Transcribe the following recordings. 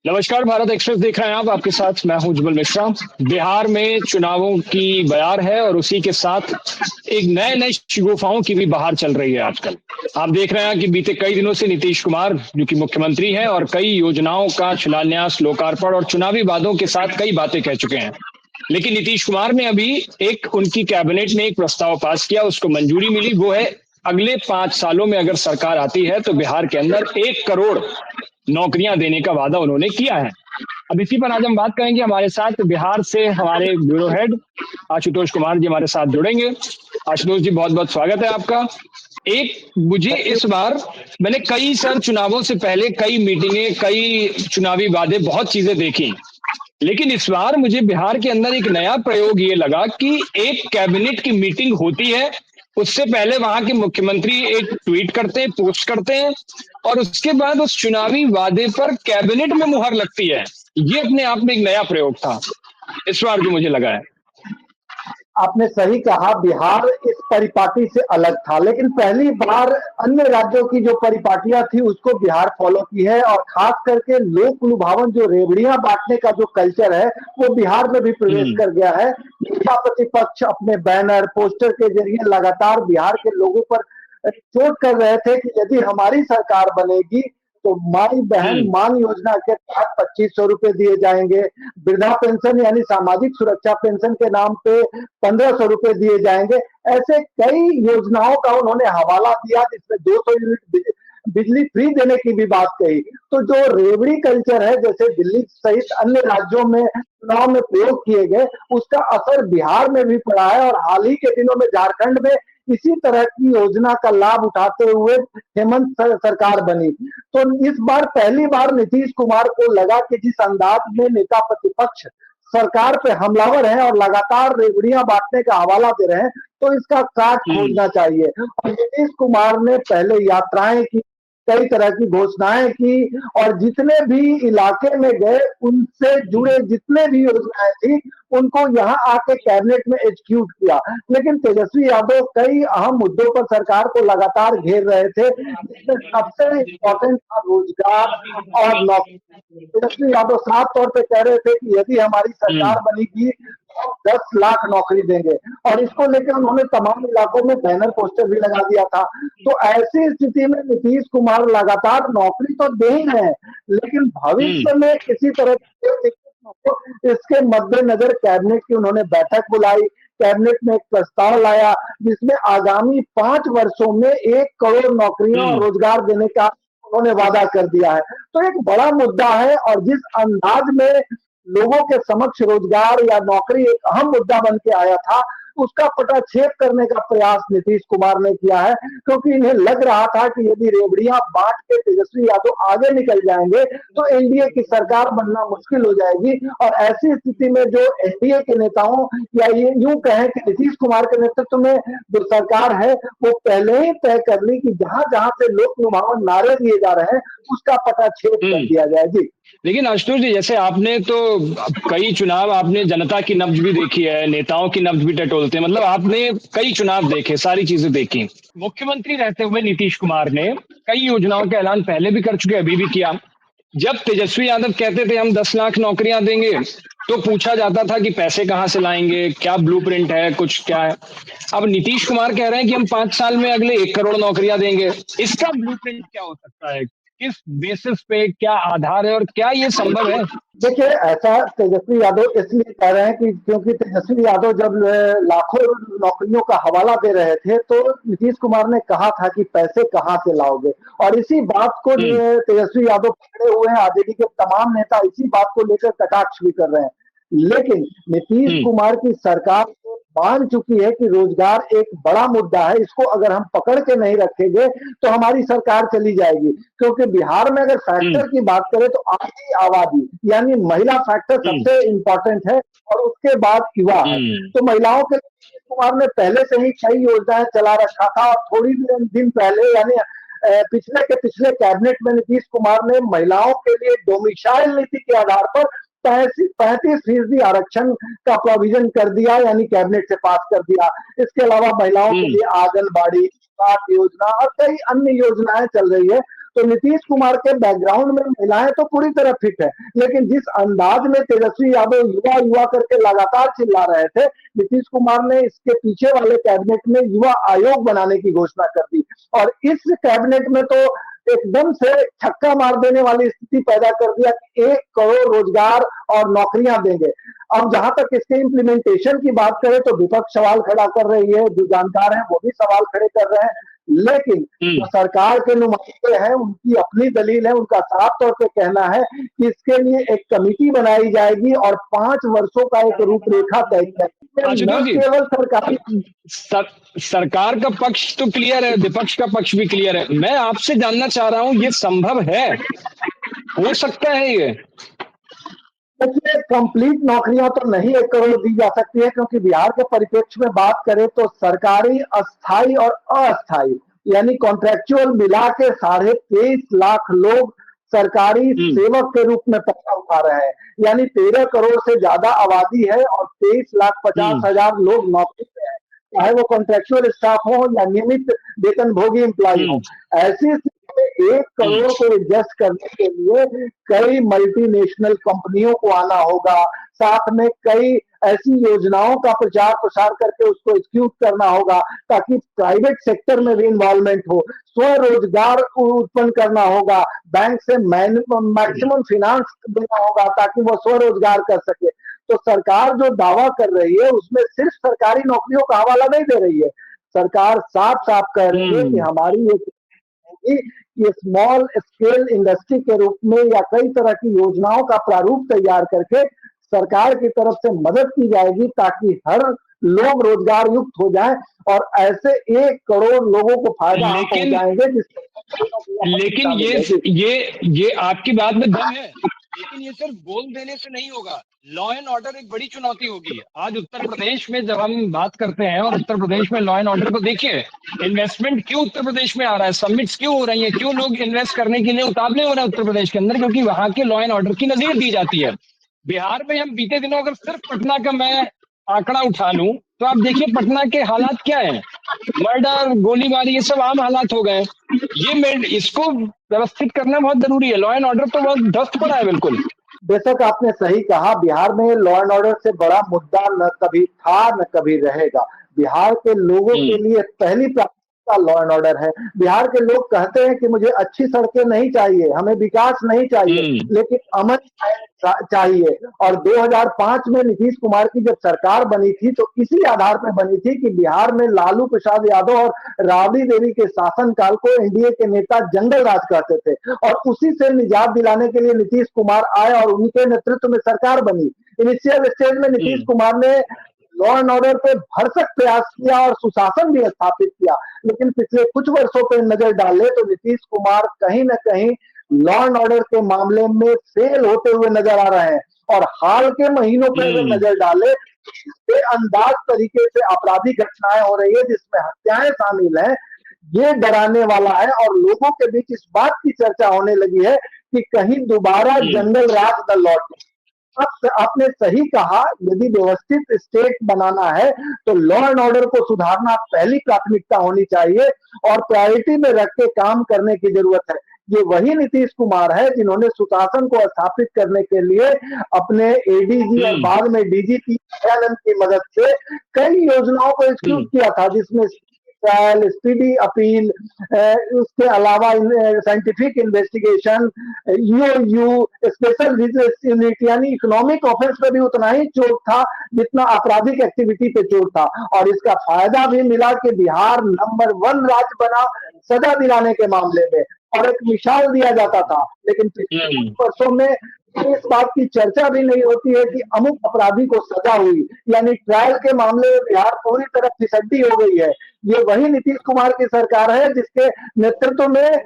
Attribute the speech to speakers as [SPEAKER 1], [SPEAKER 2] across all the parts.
[SPEAKER 1] नमस्कार, भारत एक्सप्रेस देख रहे हैं आप। आपके साथ मैं हूं उज्जवल मिश्रा। बिहार में चुनावों की बयार है और उसी के साथ एक नए नए शगुफाओं की भी बहार चल रही है आजकल। आप देख रहे हैं कि बीते कई दिनों से नीतीश कुमार जो कि मुख्यमंत्री हैं और कई योजनाओं का शिलान्यास, लोकार्पण और चुनावी वादों के साथ कई बातें कह चुके हैं। लेकिन नीतीश कुमार ने अभी एक उनकी कैबिनेट ने एक प्रस्ताव पास किया, उसको मंजूरी मिली। वो है अगले 5 सालों में अगर सरकार आती है तो बिहार के अंदर 1 करोड़ नौकरियां देने का वादा उन्होंने किया है। अब इसी पर आज हम बात करेंगे। हमारे साथ बिहार से हमारे ब्यूरो हेड आशुतोष कुमार जी हमारे साथ जुड़ेंगे। आशुतोष जी, बहुत बहुत स्वागत है आपका। एक मुझे इस बार मैंने कई सर चुनावों से पहले कई मीटिंगें, कई चुनावी वादे, बहुत चीजें देखी, लेकिन इस बार मुझे बिहार के अंदर एक नया प्रयोग ये लगा कि एक कैबिनेट की मीटिंग होती है, उससे पहले वहां के मुख्यमंत्री एक ट्वीट करते हैं, पोस्ट करते हैं और उसके बाद उस चुनावी वादे पर कैबिनेट में मुहर लगती है। ये अपने आप में एक नया प्रयोग था इस बार जो मुझे लगा है।
[SPEAKER 2] आपने सही कहा, बिहार इस परिपाटी से अलग था, लेकिन पहली बार अन्य राज्यों की जो परिपाटियां थी उसको बिहार फॉलो की है। और खास करके लोक लुभावन जो रेवड़ियां बांटने का जो कल्चर है वो बिहार में भी प्रवेश कर गया है। नेता प्रतिपक्ष अपने बैनर, पोस्टर के जरिए लगातार बिहार के लोगों पर चोट कर रहे थे कि यदि हमारी सरकार बनेगी तो माई बहन मान योजना के तहत 2500 रुपए दिए जाएंगे, वृद्धा पेंशन यानी सामाजिक सुरक्षा पेंशन के नाम पे 1500 रुपए दिए जाएंगे। ऐसे कई योजनाओं का उन्होंने हवाला दिया, जिसमें 200 यूनिट बिजली फ्री देने की भी बात कही। तो जो रेवड़ी कल्चर है, जैसे दिल्ली सहित अन्य राज्यों में चुनाव में प्रयोग किए गए, उसका असर बिहार में भी पड़ा है। और हाल ही के दिनों में झारखंड में इसी तरह की योजना का लाभ उठाते हुए हेमंत सरकार बनी। तो इस बार पहली बार नीतीश कुमार को लगा कि जिस अंदाज में नेता प्रतिपक्ष सरकार पे हमलावर है और लगातार रेवड़ियां बांटने का हवाला दे रहे हैं, तो इसका काट खोजना चाहिए। और नीतीश कुमार ने पहले यात्राएं की, कई तरह की घोषणाएं की, और जितने भी इलाके में गए उनसे जुड़े जितने भी योजनाएं थी उनको यहाँ आके कैबिनेट में एग्जीक्यूट किया। लेकिन तेजस्वी यादव कई अहम मुद्दों पर सरकार को लगातार घेर रहे थे, जिसमें सबसे इंपॉर्टेंट था रोजगार और नौकरी। तेजस्वी यादव साफ तौर पे कह रहे थे कि यदि हमारी सरकार बनेगी तो 10 लाख नौकरी देंगे, और इसको लेकर उन्होंने तमाम इलाकों में बैनर पोस्टर भी लगा दिया था। तो ऐसी स्थिति में नीतीश कुमार लगातार नौकरी तो दे ही रहे हैं, लेकिन भविष्य में किसी तरह की इसके मद्देनजर कैबिनेट की उन्होंने बैठक बुलाई। कैबिनेट में एक प्रस्ताव लाया जिसमें आगामी 5 वर्षों में 1 करोड़ नौकरियां और रोजगार देने का उन्होंने वादा कर दिया है। तो एक बड़ा मुद्दा है, और जिस अंदाज में लोगों के समक्ष रोजगार या नौकरी एक अहम मुद्दा बन के आया था, उसका पटाक्षेप करने का प्रयास नीतीश कुमार ने किया है। क्योंकि इन्हें लग रहा था कि यदि रेवड़ियां बांट के तेजस्वी यादव आगे निकल जाएंगे तो एनडीए की सरकार बनना मुश्किल हो जाएगी। और ऐसी स्थिति में जो एनडीए के नेताओं, या ये यूं कहें कि नीतीश कुमार के नेतृत्व में जो सरकार है, वो पहले ही तय कर ली कि जहां जहां से लोक लुभावन नारे दिए जा रहे हैं उसका पटाक्षेप कर दिया जाए। जी,
[SPEAKER 1] लेकिन आशुतोष जी, जैसे आपने तो कई चुनाव, आपने जनता की नब्ज भी देखी है, नेताओं की नब्ज भी टटोलते हैं, मतलब आपने कई चुनाव देखे, सारी चीजें देखी। मुख्यमंत्री रहते हुए नीतीश कुमार ने कई योजनाओं का ऐलान पहले भी कर चुके, अभी भी किया। जब तेजस्वी यादव कहते थे हम 10 लाख नौकरियां देंगे, तो पूछा जाता था कि पैसे कहां से लाएंगे, क्या ब्लूप्रिंट है, कुछ क्या है। अब नीतीश कुमार कह रहे हैं कि हम 5 साल में अगले 1 करोड़ नौकरियां देंगे। इसका ब्लूप्रिंट क्या हो सकता है, किस बेसिस पे, क्या आधार है और क्या ये संभव है?
[SPEAKER 2] देखिए, ऐसा तेजस्वी यादव इसलिए कह रहे हैं कि क्योंकि तेजस्वी यादव जब लाखों नौकरियों का हवाला दे रहे थे तो नीतीश कुमार ने कहा था कि पैसे कहां से लाओगे, और इसी बात को तेजस्वी यादव पकड़े हुए हैं। आरजेडी के तमाम नेता इसी बात को लेकर कटाक्ष भी कर रहे हैं। लेकिन नीतीश कुमार की सरकार मान चुकी है कि रोजगार एक बड़ा मुद्दा है, इसको अगर हम पकड़ के नहीं रखेंगे तो हमारी सरकार चली जाएगी। क्योंकि बिहार में अगर फैक्टर की बात करें तो आधी आबादी यानी महिला फैक्टर सबसे इंपॉर्टेंट है, और उसके बाद युवा है। तो महिलाओं के लिए नीतीश कुमार ने पहले से ही कई योजनाएं चला रखा था, और थोड़ी दिन पहले यानी पिछले कैबिनेट में नीतीश कुमार ने महिलाओं के लिए डोमिसाइल नीति के आधार पर 35% आरक्षण का प्रोविजन कर दिया, यानी कैबिनेट से पास कर दिया। इसके अलावा महिलाओं के लिए आंगनबाड़ी योजना और कई अन्य योजनाएं चल रही है। तो नीतीश कुमार के बैकग्राउंड में महिलाएं तो पूरी तरह फिट है, लेकिन जिस अंदाज में तेजस्वी यादव युवा युवा करके लगातार चिल्ला रहे थे, नीतीश कुमार ने इसके पीछे वाले कैबिनेट में युवा आयोग बनाने की घोषणा कर दी और इस कैबिनेट में तो एकदम से छक्का मार देने वाली स्थिति पैदा कर दिया कि 1 करोड़ रोजगार और नौकरियां देंगे। अब जहां तक इसके इम्प्लीमेंटेशन की बात करें तो विपक्ष सवाल खड़ा कर रही है, जो जानकार हैं वो भी सवाल खड़े कर रहे हैं, लेकिन जो सरकार के नुमाइंदे हैं उनकी अपनी दलील है, उनका साफ तौर पे कहना है कि इसके लिए एक कमेटी बनाई जाएगी और 5 वर्षों का एक रूपरेखा तय किया, न केवल सरकारी
[SPEAKER 1] सरकार का पक्ष तो क्लियर है, विपक्ष का पक्ष भी क्लियर है। मैं आपसे जानना चाह रहा हूं, ये संभव है, हो सकता है ये?
[SPEAKER 2] देखिए, कंप्लीट नौकरियां तो नहीं 1 करोड़ दी जा सकती है, क्योंकि बिहार के परिप्रेक्ष्य में बात करें तो सरकारी, अस्थाई और अस्थाई यानी कॉन्ट्रेक्चुअल मिला के 23.5 लाख लोग सरकारी सेवक के रूप में पैसा उठा रहे हैं। यानी 13 करोड़ से ज्यादा आबादी है और 23,50,000 लोग नौकरी पे है, चाहे वो कॉन्ट्रेक्चुअल स्टाफ हो या नियमित वेतनभोगी एम्प्लॉय हो। ऐसी 1 करोड़ को एडजस्ट करने के लिए कई मल्टीनेशनल कंपनियों को आना होगा, साथ में कई ऐसी योजनाओं का प्रचार प्रसार करके उसको एग्जीक्यूट करना होगा ताकि प्राइवेट सेक्टर में भी इन्वॉल्वमेंट हो, स्वरोजगार उत्पन्न करना होगा, बैंक से मैक्सिमम फाइनेंस देना होगा ताकि वो स्वरोजगार कर सके। तो सरकार जो दावा कर रही है उसमें सिर्फ सरकारी नौकरियों का हवाला नहीं दे रही है, सरकार साफ साफ कह रही है कि हमारी ये स्मॉल स्केल इंडस्ट्री के रूप में या कई तरह की योजनाओं का प्रारूप तैयार करके सरकार की तरफ से मदद की जाएगी ताकि हर लोग रोजगार युक्त हो जाएं और ऐसे 1 करोड़ लोगों को फायदा पहुंचाएंगे।
[SPEAKER 1] लेकिन ये आपकी बात में दम है, लेकिन ये सिर्फ बोल देने से नहीं होगा। लॉ एंड ऑर्डर एक बड़ी चुनौती होगी। आज उत्तर प्रदेश में जब हम बात करते हैं और उत्तर प्रदेश में लॉ एंड ऑर्डर को देखिए, इन्वेस्टमेंट क्यों उत्तर प्रदेश में आ रहा है, समिट्स क्यों हो रही है, क्यों लोग इन्वेस्ट करने के लिए उतावले हो रहे हैं उत्तर प्रदेश के अंदर, क्योंकि वहां के लॉ एंड ऑर्डर की नजीर दी जाती है। बिहार में हम बीते दिनों अगर सिर्फ पटना का मैं आंकड़ा उठा लूं तो आप देखिए पटना के हालात क्या है, मर्डर, गोलीबारी, ये सब आम हालात हो गए। इसको व्यवस्थित करना बहुत जरूरी है। लॉ एंड ऑर्डर तो बहुत ध्वस्त पड़ा है। बिल्कुल
[SPEAKER 2] बेशक आपने सही कहा, बिहार में लॉ एंड ऑर्डर से बड़ा मुद्दा न कभी था न कभी रहेगा। बिहार के लोगों के लिए पहली प्राथमिकता लॉ एंड ऑर्डर है। बिहार के लोग कहते हैं कि मुझे अच्छी सड़कें नहीं चाहिए, हमें विकास नहीं चाहिए, लेकिन अमन चाहिए। और 2005 में नीतीश कुमार की जब सरकार बनी थी तो इसी आधार पर बनी थी कि बिहार में लालू प्रसाद यादव और राबड़ी देवी के शासनकाल को एनडीए के नेता जंगल राज कहते थे और उसी से निजात दिलाने के लिए नीतीश कुमार आए और उनके नेतृत्व में सरकार बनी। इनिशियल स्टेज में नीतीश कुमार ने लॉ एंड ऑर्डर पे भरसक प्रयास किया और सुशासन भी स्थापित किया, लेकिन पिछले कुछ वर्षों पे नजर डाले तो नीतीश कुमार कहीं न कहीं लॉ एंड ऑर्डर के मामले में फेल होते हुए नजर आ रहे हैं। और हाल के महीनों पे अगर नजर डाले बेअंदाज तरीके से आपराधिक घटनाएं हो रही है जिसमें हत्याएं शामिल हैं, ये डराने वाला है। और लोगों के बीच इस बात की चर्चा होने लगी है कि कहीं दोबारा जंगल राज न लौटे। आपने सही कहा, यदि व्यवस्थित स्टेट बनाना है तो लॉ एंड ऑर्डर को सुधारना पहली प्राथमिकता होनी चाहिए और प्रायोरिटी में रख के काम करने की जरूरत है। ये वही नीतीश कुमार है जिन्होंने सुशासन को स्थापित करने के लिए अपने एडीजी और बाद में डीजीपी दयानंद की मदद से कई योजनाओं को एग्जीक्यूट किया था, जिसमें ट्रायल, स्पीडी अपील, उसके अलावा scientific investigation, EOU, special vigilance unit, यानी इकोनॉमिक ऑफेंस पे भी उतना ही चोट था जितना आपराधिक एक्टिविटी पे चोट था। और इसका फायदा भी मिला कि बिहार नंबर 1 राज्य बना सजा दिलाने के मामले में और एक मिसाल दिया जाता था। लेकिन पिछले वर्षों में इस बात की चर्चा भी नहीं होती है कि अमुक अपराधी को सजा हुई, यानी ट्रायल के मामले में बिहार पूरी तरह फिसड्डी हो गई है। ये वही नीतीश कुमार की सरकार है जिसके नेतृत्व में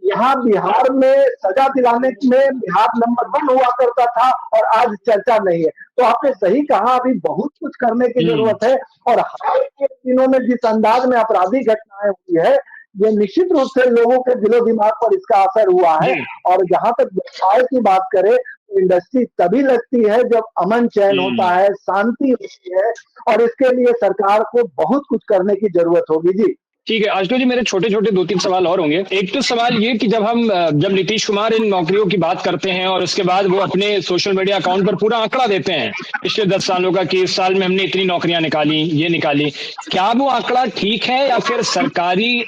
[SPEAKER 2] यहाँ बिहार में सजा दिलाने में बिहार नंबर 1 हुआ करता था और आज चर्चा नहीं है। तो आपने सही कहा, अभी बहुत कुछ करने की जरूरत है। और हाल के दिनों में जिस अंदाज में आपराधिक घटनाएं हुई है, ये निश्चित रूप से लोगों के दिलो दिमाग पर इसका असर हुआ है। और जहां तक व्यवसाय की बात करें तो इंडस्ट्री तभी लगती है जब अमन चैन होता है, शांति होती है, और इसके लिए सरकार को बहुत कुछ करने की जरूरत होगी। जी
[SPEAKER 1] ठीक है आशुतोष जी, मेरे छोटे छोटे 2-3 सवाल और होंगे। एक तो सवाल ये कि जब नीतीश कुमार इन नौकरियों की बात करते हैं और उसके बाद वो अपने सोशल मीडिया अकाउंट पर पूरा आंकड़ा देते हैं पिछले 10 सालों का कि इस साल में हमने इतनी नौकरियां निकाली, ये निकाली, क्या वो आंकड़ा ठीक है या फिर सरकारी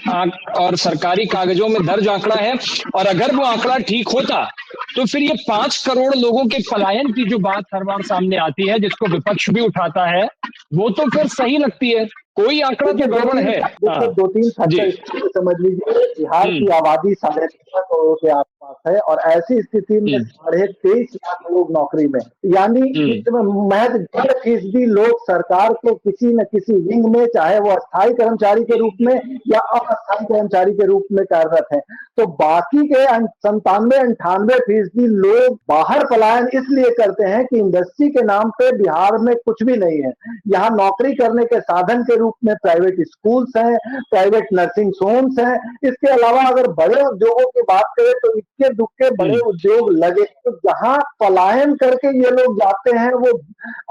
[SPEAKER 1] कागजों में दर्ज आंकड़ा है? और अगर वो आंकड़ा ठीक होता तो फिर ये 5 करोड़ लोगों के पलायन की जो बात हर बार सामने आती है, जिसको विपक्ष भी उठाता है, वो तो फिर सही लगती है। कोई आंकड़ा तो गड़बड़ है।
[SPEAKER 2] देखिए, 2-3
[SPEAKER 1] जी।
[SPEAKER 2] फैक्टर समझ लीजिए। बिहार की आबादी 13.5 करोड़ के आसपास है और ऐसी स्थिति में 23.5 लाख लोग नौकरी में, यानी इसमें महज 1.5% लोग सरकार के किसी न किसी विंग में, चाहे वो अस्थायी कर्मचारी के रूप में या अस्थायी कर्मचारी के रूप में कार्यरत है। तो बाकी के 97-98% लोग बाहर पलायन इसलिए करते हैं कि इंडस्ट्री के नाम पे बिहार में कुछ भी नहीं है। यहाँ नौकरी करने के साधन के रूप में प्राइवेट स्कूल्स हैं, प्राइवेट नर्सिंग होम्स हैं। इसके अलावा अगर बड़े उद्योगों की बात करें तो इक्के दुक्के बड़े उद्योग लगे। तो जहां पलायन करके ये लोग जाते हैं वो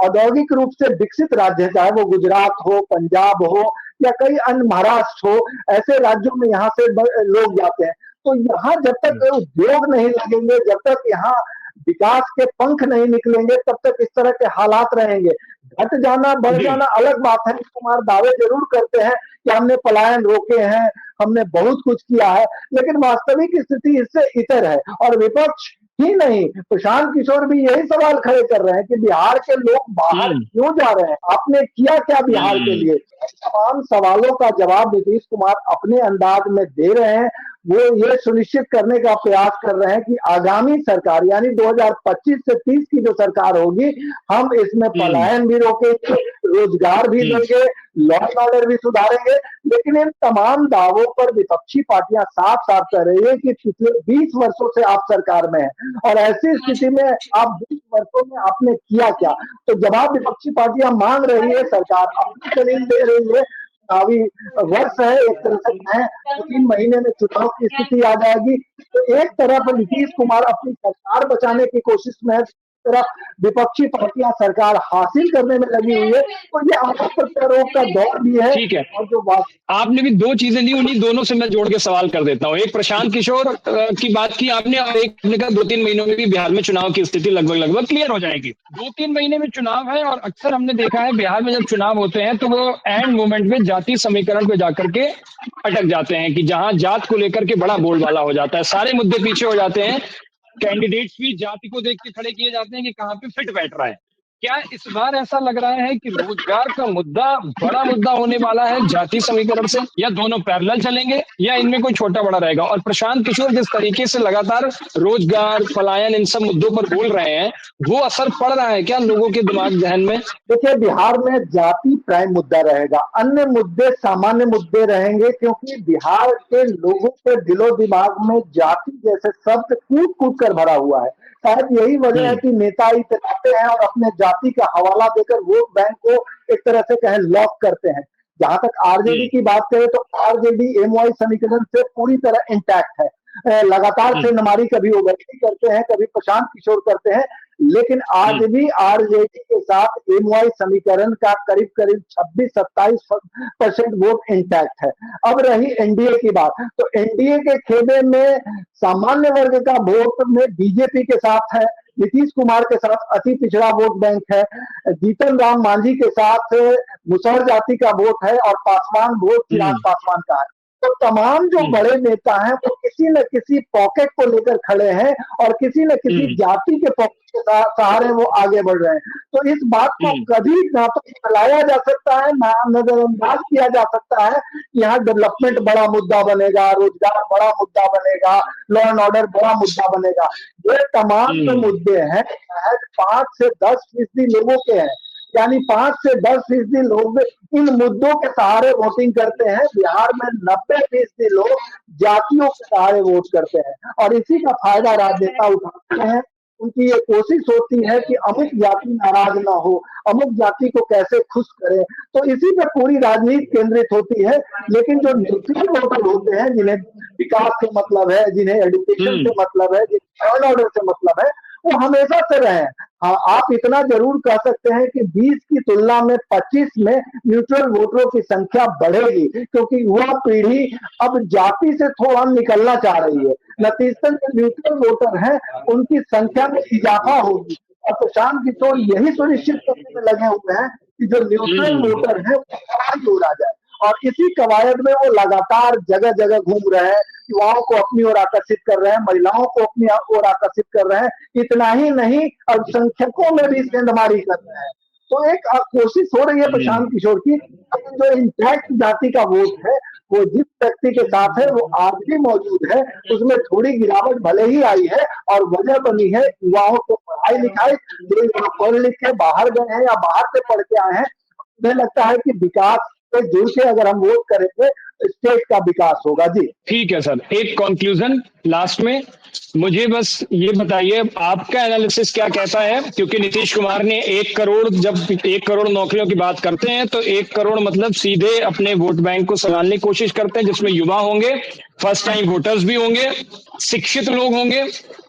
[SPEAKER 2] औद्योगिक रूप से विकसित राज्य है, चाहे वो गुजरात हो, पंजाब हो या कई अन्य, महाराष्ट्र हो, ऐसे राज्यों में यहाँ से लोग जाते हैं। तो यहाँ जब तक उद्योग नहीं लगेंगे, जब तक यहाँ विकास के पंख नहीं निकलेंगे, तब तक इस तरह के हालात रहेंगे। घट जाना बढ़ जाना अलग बात है। कुमार दावे जरूर करते हैं कि हमने पलायन रोके हैं, हमने बहुत कुछ किया है, लेकिन वास्तविक स्थिति इससे इतर है। और विपक्ष ही नहीं, प्रशांत किशोर भी यही सवाल खड़े कर रहे हैं कि बिहार के लोग बाहर क्यों जा रहे हैं, आपने किया क्या बिहार के लिए। तमाम सवालों का जवाब नीतीश कुमार अपने अंदाज में दे रहे हैं। वो ये सुनिश्चित करने का प्रयास कर रहे हैं कि आगामी सरकार यानी 2025 से 30 की जो सरकार होगी, हम इसमें पलायन भी रोकेंगे, रोजगार भी देंगे, लॉ एंड ऑर्डर भी सुधारेंगे। लेकिन इन तमाम दावों पर विपक्षी पार्टियां साफ साफ कह रही है कि पिछले 20 वर्षों से आप सरकार में हैं और ऐसी स्थिति में आप 20 वर्षों में आपने किया क्या। तो जवाब विपक्षी पार्टियां मांग रही है, सरकार अपनी दलील दे रही है। चुनावी वर्ष है, एक तरह से है, 3 महीने में चुनाव की स्थिति आ जाएगी। तो एक तरफ नीतीश कुमार अपनी सरकार बचाने की कोशिश में है, तरफ विपक्षी पार्टियां सरकार हासिल करने में लगी हुई है। तो ये आरोप प्रत्यारोप का दौर भी है।
[SPEAKER 1] ठीक है,
[SPEAKER 2] और जो बात
[SPEAKER 1] आपने भी 2 चीजें दी, उन्हीं दोनों से मैं जोड़ के सवाल कर देता हूं। एक प्रशांत किशोर की बात की आपने और एक ने कहा 2-3 महीनों में भी बिहार में चुनाव की स्थिति लगभग क्लियर हो जाएगी। 2-3 महीने में चुनाव है और अक्सर हमने देखा है बिहार में जब चुनाव होते हैं तो वो एंड मोमेंट में जाति समीकरण पे जाकर के अटक जाते हैं कि जहां जात को लेकर के बड़ा बोलबाला हो जाता है, सारे मुद्दे पीछे हो जाते हैं, कैंडिडेट्स भी जाति को देख के खड़े किए जाते हैं कि कहां पे फिट बैठ रहा है। क्या इस बार ऐसा लग रहा है कि रोजगार का मुद्दा बड़ा मुद्दा होने वाला है जाति समीकरण से, या दोनों पैरेलल चलेंगे या इनमें कोई छोटा बड़ा रहेगा? और प्रशांत किशोर जिस तरीके से लगातार रोजगार, पलायन, इन सब मुद्दों पर बोल रहे हैं, वो असर पड़ रहा है क्या लोगों के दिमाग जहन में?
[SPEAKER 2] देखिए, बिहार में जाति प्राइम मुद्दा रहेगा, अन्य मुद्दे सामान्य मुद्दे रहेंगे, क्योंकि बिहार के लोगों के दिलो दिमाग में जाति जैसे शब्द कूट कूट कर भरा हुआ है। शायद यही वजह है कि नेता इतराते हैं और अपने जाति का हवाला देकर वोट बैंक को एक तरह से कहें लॉक करते हैं। जहां तक आरजेडी की बात करें तो आरजेडी एमवाई समीकरण से पूरी तरह इंटैक्ट है। लगातार सेंधमारी कभी ओवैसी करते हैं, कभी प्रशांत किशोर करते हैं, लेकिन आज भी आरजेडी के साथ एमवाई समीकरण का करीब करीब 26-27% वोट इंटैक्ट है। अब रही एनडीए की बात, तो एनडीए के खेमे में सामान्य वर्ग का वोट में बीजेपी के साथ है, नीतीश कुमार के साथ अति पिछड़ा वोट बैंक है, जीतन राम मांझी के साथ मुसहर जाति का वोट है और पासवान वोट चिराग पासवान का है। तो तमाम जो बड़े नेता हैं वो किसी न किसी पॉकेट को लेकर खड़े हैं और किसी न किसी जाति के पॉकेट के सहारे वो आगे बढ़ रहे हैं। तो इस बात को कभी ना तो फैलाया जा सकता है, ना नजरअंदाज किया जा सकता है कि यहाँ डेवलपमेंट बड़ा मुद्दा बनेगा, रोजगार बड़ा मुद्दा बनेगा, लॉ एंड ऑर्डर बड़ा मुद्दा बनेगा। ये तमाम जो मुद्दे हैं 5 से 10% लोगों के हैं, यानी 5 से 10% लोग इन मुद्दों के सहारे वोटिंग करते हैं। बिहार में 90% लोग जातियों के सहारे वोट करते हैं और इसी का फायदा राजनेता उठाते हैं। उनकी ये कोशिश होती है कि अमुक जाति नाराज ना हो, अमुक जाति को कैसे खुश करें, तो इसी पे पूरी राजनीति केंद्रित होती है। लेकिन जो न्यूट्रल वोटर होते हैं, जिन्हें विकास से मतलब है, जिन्हें एजुकेशन से मतलब है, जिन्हें लॉ एंड ऑर्डर से मतलब है, वो हमेशा से रहे हैं। हाँ, आप इतना जरूर कह सकते हैं कि 20 की तुलना में 25 में न्यूट्रल वोटरों की संख्या बढ़ेगी, क्योंकि युवा पीढ़ी अब जाति से थोड़ा निकलना चाह रही है। नतीजतन जो न्यूट्रल वोटर हैं उनकी संख्या में इजाफा होगी, और प्रशांत किशोर यही सुनिश्चित करने में लगे हुए हैं कि जो न्यूट्रल
[SPEAKER 1] हम्म।
[SPEAKER 2] वोटर है वो सवाल दूर आ जाए, और इसी कवायद में वो लगातार जगह जगह घूम रहे हैं, युवाओं को अपनी ओर आकर्षित कर रहे हैं, महिलाओं को अपनी ओर आकर्षित कर रहे हैं। इतना ही नहीं, अल्पसंख्यकों में भी सेंधमारी कर रहे हैं। तो एक कोशिश हो रही है प्रशांत
[SPEAKER 1] हम्म।
[SPEAKER 2] किशोर की, जो इंटैक्ट जाति का वोट है वो जिस व्यक्ति के साथ है वो आज भी मौजूद है, उसमें थोड़ी गिरावट भले ही आई है, और वजह बनी है युवाओं को पढ़ाई लिखाई। जो युवा पढ़ लिख के बाहर गए हैं या बाहर से पढ़ के आए हैं, मुझे लगता है कि विकास से जुड़ के अगर हम वोट करेंगे तो स्टेट का विकास होगा। जी
[SPEAKER 1] ठीक है सर, एक कंक्लूजन लास्ट में मुझे बस ये बताइए, आपका एनालिसिस क्या कहता है? क्योंकि नीतीश कुमार ने 1 करोड़, जब 1 करोड़ नौकरियों की बात करते हैं तो 1 करोड़ मतलब सीधे अपने वोट बैंक को संभालने की कोशिश करते हैं, जिसमें युवा होंगे, फर्स्ट टाइम वोटर्स भी होंगे, शिक्षित लोग होंगे।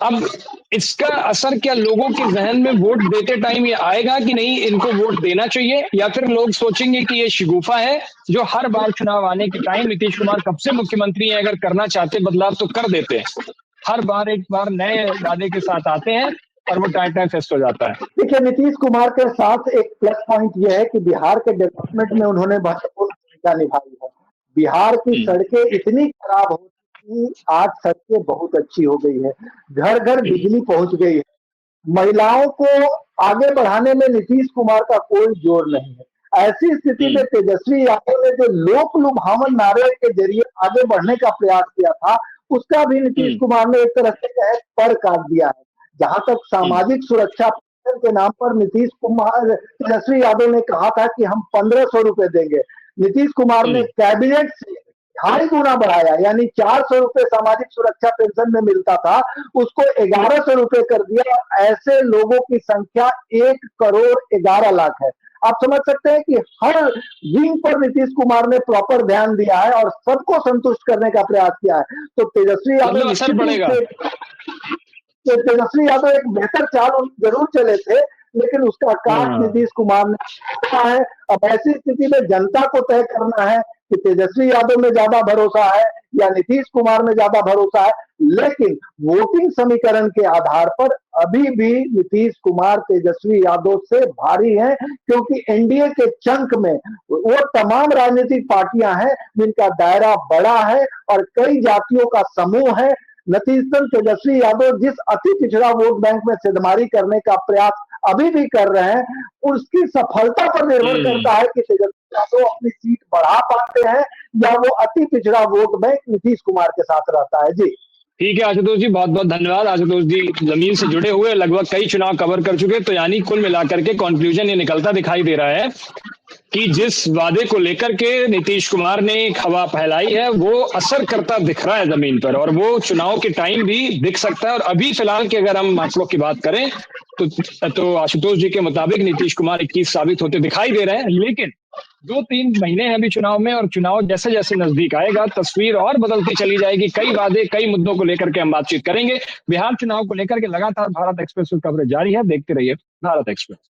[SPEAKER 1] अब इसका असर क्या लोगों के जहन में वोट देते टाइम ये आएगा कि नहीं इनको वोट देना चाहिए, या फिर लोग सोचेंगे कि ये शिगुफा है जो हर बार चुनाव आने के टाइम, नीतीश कुमार कब से मुख्यमंत्री हैं, अगर करना चाहते बदलाव तो कर देते हैं, हर बार एक बार नए वादे के साथ आते हैं और वो टाइम टाइम फेस्ट हो जाता है।
[SPEAKER 2] देखिए, नीतीश कुमार के साथ एक प्लस पॉइंट यह है कि बिहार के डेवलपमेंट में उन्होंने महत्वपूर्ण भूमिका निभाई है। बिहार की सड़कें इतनी खराब हो चुकी, आज सड़कें बहुत अच्छी हो गई है, घर घर बिजली पहुंच गई है। महिलाओं को आगे बढ़ाने में नीतीश कुमार का कोई जोर नहीं है। ऐसी स्थिति में तेजस्वी यादव ने जो लोक लुभावन नारे के जरिए आगे बढ़ने का प्रयास किया था, उसका भी नीतीश कुमार ने एक तरह से पर काट दिया है। जहां तक सामाजिक सुरक्षा पेंशन के नाम पर नीतीश कुमार, तेजस्वी यादव ने कहा था कि हम 1500 रुपए देंगे, नीतीश कुमार ने कैबिनेट से 2.5 गुना बढ़ाया, यानी 400 रुपए सामाजिक सुरक्षा पेंशन में मिलता था, उसको 1100 रुपए कर दिया। ऐसे लोगों की संख्या 1 करोड़ 11 लाख है। आप समझ सकते हैं कि हर विंग पर नीतीश कुमार ने प्रॉपर ध्यान दिया है और सबको संतुष्ट करने का प्रयास किया है। तो तेजस्वी यादव
[SPEAKER 1] मतलब असर
[SPEAKER 2] निश्चित
[SPEAKER 1] पड़ेगा।
[SPEAKER 2] रूप से, तो तेजस्वी यादव एक बेहतर चाल जरूर चले थे, लेकिन उसका काट नीतीश कुमार ने किया है। अब ऐसी स्थिति में जनता को तय करना है कि तेजस्वी यादव में ज्यादा भरोसा है या नीतीश कुमार में ज्यादा भरोसा है, लेकिन वोटिंग समीकरण के आधार पर अभी भी नीतीश कुमार तेजस्वी यादव से भारी हैं, क्योंकि एनडीए के चंक में वो तमाम राजनीतिक पार्टियां हैं जिनका दायरा बड़ा है और कई जातियों का समूह है। नतीजतन तेजस्वी यादव जिस अति पिछड़ा वोट बैंक में सेंधमारी करने का प्रयास अभी भी कर रहे हैं, उसकी सफलता पर निर्भर करता है कि तेजस्वी यादव अपनी सीट बढ़ा पाते हैं या वो अति पिछड़ा वोट बैंक नीतीश कुमार के साथ रहता है। जी
[SPEAKER 1] ठीक है आशुतोष जी, बहुत बहुत धन्यवाद। आशुतोष जी जमीन से जुड़े हुए, लगभग कई चुनाव कवर कर चुके, तो यानी कुल मिलाकर के कंक्लूजन ये निकलता दिखाई दे रहा है कि जिस वादे को लेकर के नीतीश कुमार ने एक हवा फैलाई है वो असर करता दिख रहा है जमीन पर, और वो चुनाव के टाइम भी दिख सकता है। और अभी फिलहाल की अगर हम आंकड़ों की बात करें तो आशुतोष जी के मुताबिक नीतीश कुमार 21 साबित होते दिखाई दे रहे हैं, लेकिन 2-3 महीने हैं अभी चुनाव में, और चुनाव जैसे जैसे नजदीक आएगा तस्वीर और बदलती चली जाएगी। कई वादे, कई मुद्दों को लेकर के हम बातचीत करेंगे। बिहार चुनाव को लेकर के लगातार भारत एक्सप्रेस की कवरेज जारी है, देखते रहिए भारत एक्सप्रेस।